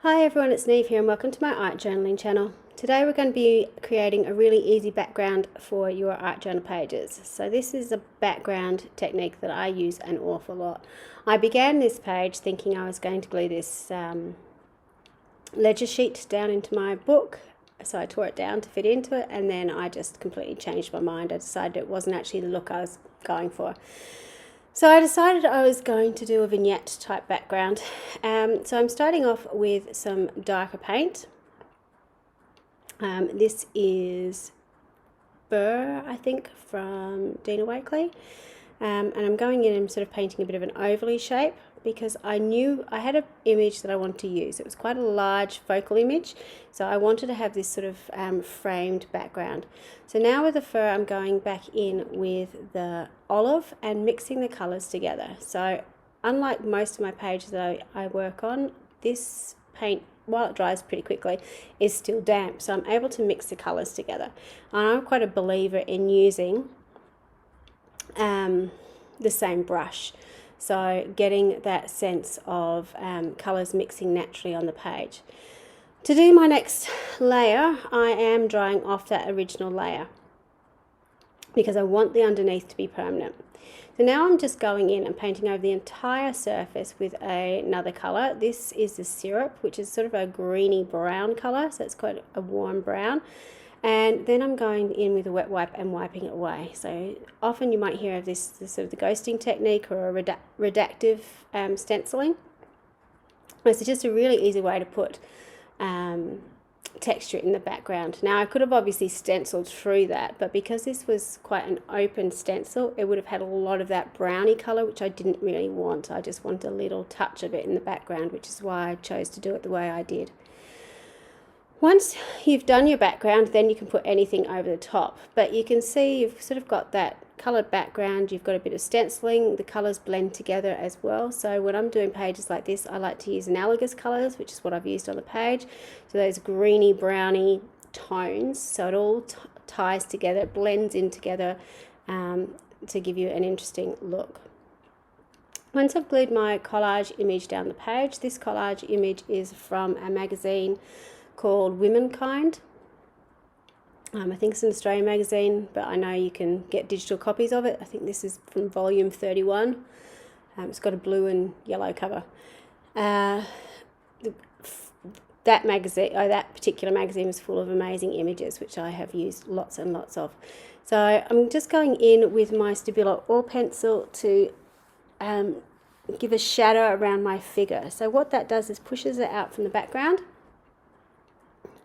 Hi everyone, it's Niamh here and welcome to my art journaling channel. Today we're going to be creating a really easy background for your art journal pages. So this is a background technique that I use an awful lot. I began this page thinking I was going to glue this ledger sheet down into my book. So I tore it down to fit into it, and then I just completely changed my mind. I decided it wasn't actually the look I was going for. So I decided I was going to do a vignette type background. So I'm starting off with some darker paint. This is Burr, I think, from Dina Wakley. And I'm going in and sort of painting a bit of an ovally shape because I knew I had an image that I wanted to use. It was quite a large focal image, so I wanted to have this sort of framed background. So now with the fur, I'm going back in with the olive and mixing the colours together. So unlike most of my pages that I work on, this paint, while it dries pretty quickly, is still damp, so I'm able to mix the colours together. And I'm quite a believer in using the same brush, so getting that sense of colours mixing naturally on the page. To do my next layer, I am drying off that original layer because I want the underneath to be permanent. So now I'm just going in and painting over the entire surface with another colour. This is the syrup, which is sort of a greeny brown colour, so it's quite a warm brown. And then I'm going in with a wet wipe and wiping it away. So often you might hear of this sort of the ghosting technique or a redactive stenciling. It's just a really easy way to put texture in the background. Now I could have obviously stenciled through that, but because this was quite an open stencil, it would have had a lot of that browny colour, which I didn't really want. I just wanted a little touch of it in the background, which is why I chose to do it the way I did. Once you've done your background, then you can put anything over the top, but you can see you've sort of got that coloured background, you've got a bit of stenciling, the colours blend together as well. So when I'm doing pages like this, I like to use analogous colours, which is what I've used on the page. So those greeny, browny tones, so it all ties together, it blends in together to give you an interesting look. Once I've glued my collage image down the page, this collage image is from a magazine called Womankind. I think it's an Australian magazine, but I know you can get digital copies of it. I think this is from volume 31. It's got a blue and yellow cover. That particular magazine was full of amazing images, which I have used lots and lots of. So I'm just going in with my Stabilo oil pencil to give a shadow around my figure. So what that does is pushes it out from the background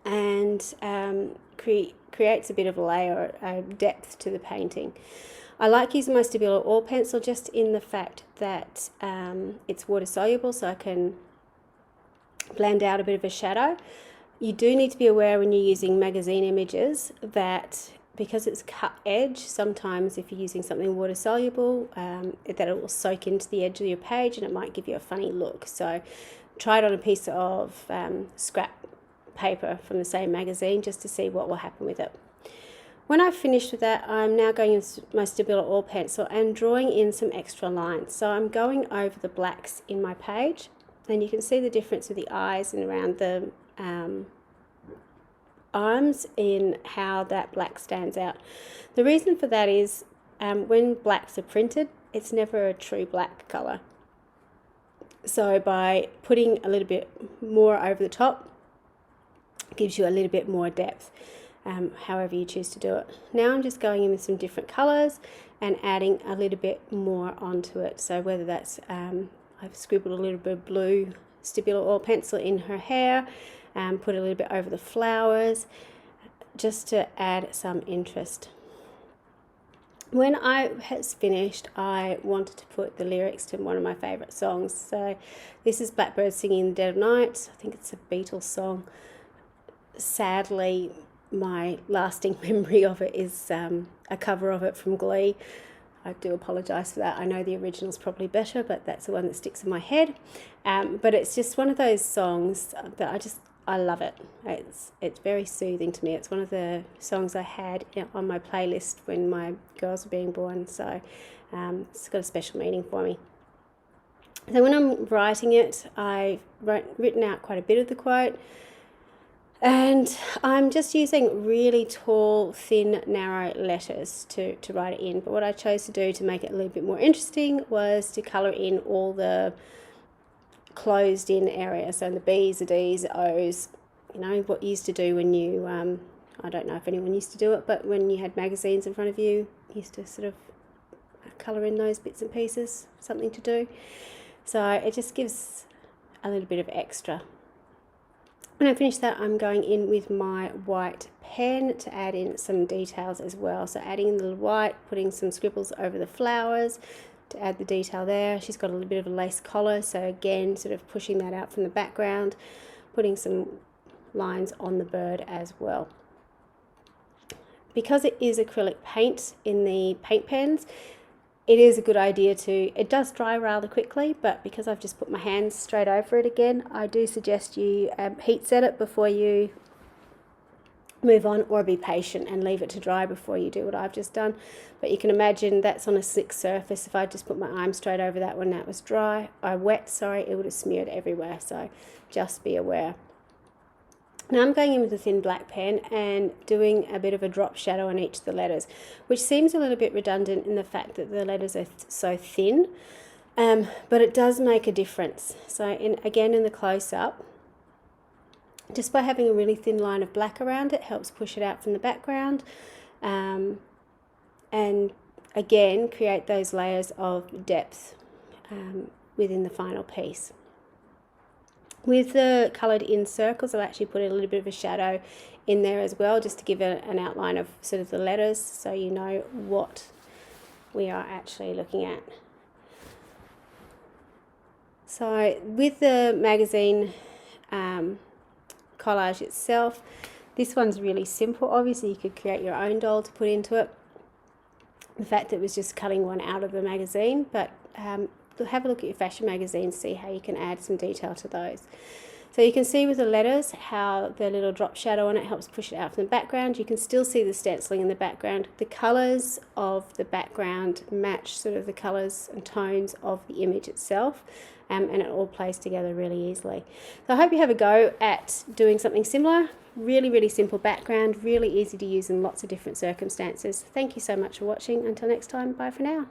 and creates a bit of a layer, depth to the painting. I like using my Stabilo oil pencil just in the fact that it's water soluble, so I can blend out a bit of a shadow. You do need to be aware when you're using magazine images that because it's cut edge, sometimes if you're using something water soluble, that it will soak into the edge of your page and it might give you a funny look. So try it on a piece of scrap paper from the same magazine just to see what will happen with it. When I've finished with that, I'm now going with my Stabilo oil pencil and drawing in some extra lines. So I'm going over the blacks in my page, and you can see the difference with the eyes and around the arms in how that black stands out. The reason for that is when blacks are printed, it's never a true black colour. So by putting a little bit more over the top, gives you a little bit more depth, however you choose to do it. Now I'm just going in with some different colours and adding a little bit more onto it. So whether that's, I've scribbled a little bit of blue Stabilo oil pencil in her hair, put a little bit over the flowers, just to add some interest. When I was finished, I wanted to put the lyrics to one of my favourite songs. So this is Blackbird Singing in the Dead of Night. I think it's a Beatles song. Sadly, my lasting memory of it is a cover of it from Glee. I do apologise for that. I know the original's probably better, but that's the one that sticks in my head. But it's just one of those songs that I love it. It's very soothing to me. It's one of the songs I had on my playlist when my girls were being born, so it's got a special meaning for me. So when I'm writing it, I've written out quite a bit of the quote, and I'm just using really tall, thin, narrow letters to write it in. But what I chose to do to make it a little bit more interesting was to colour in all the closed in areas. So the B's, the D's, the O's, you know, what you used to do when you, I don't know if anyone used to do it, but when you had magazines in front of you, you used to sort of colour in those bits and pieces, something to do. So it just gives a little bit of extra. When I finish that, I'm going in with my white pen to add in some details as well. So adding in the white, putting some scribbles over the flowers to add the detail there. She's got a little bit of a lace collar, so again, sort of pushing that out from the background, putting some lines on the bird as well. Because it is acrylic paint in the paint pens, it is a good idea it does dry rather quickly, but because I've just put my hands straight over it again, I do suggest you heat set it before you move on, or be patient and leave it to dry before you do what I've just done. But you can imagine that's on a slick surface. If I just put my arm straight over that when that was wet, it would have smeared everywhere, so just be aware. Now I'm going in with a thin black pen and doing a bit of a drop shadow on each of the letters, which seems a little bit redundant in the fact that the letters are so thin, but it does make a difference. So again in the close-up, just by having a really thin line of black around it helps push it out from the background, and again create those layers of depth within the final piece. With the coloured in circles, I've actually put a little bit of a shadow in there as well, just to give an outline of sort of the letters, so you know what we are actually looking at. So with the magazine collage itself, this one's really simple. Obviously you could create your own doll to put into it. The fact that it was just cutting one out of the magazine, but have a look at your fashion magazines, see how you can add some detail to those. So you can see with the letters how the little drop shadow on it helps push it out from the background. You can still see the stenciling in the background. The colours of the background match sort of the colours and tones of the image itself, and it all plays together really easily. So I hope you have a go at doing something similar. Really, really simple background, really easy to use in lots of different circumstances. Thank you so much for watching. Until next time, bye for now.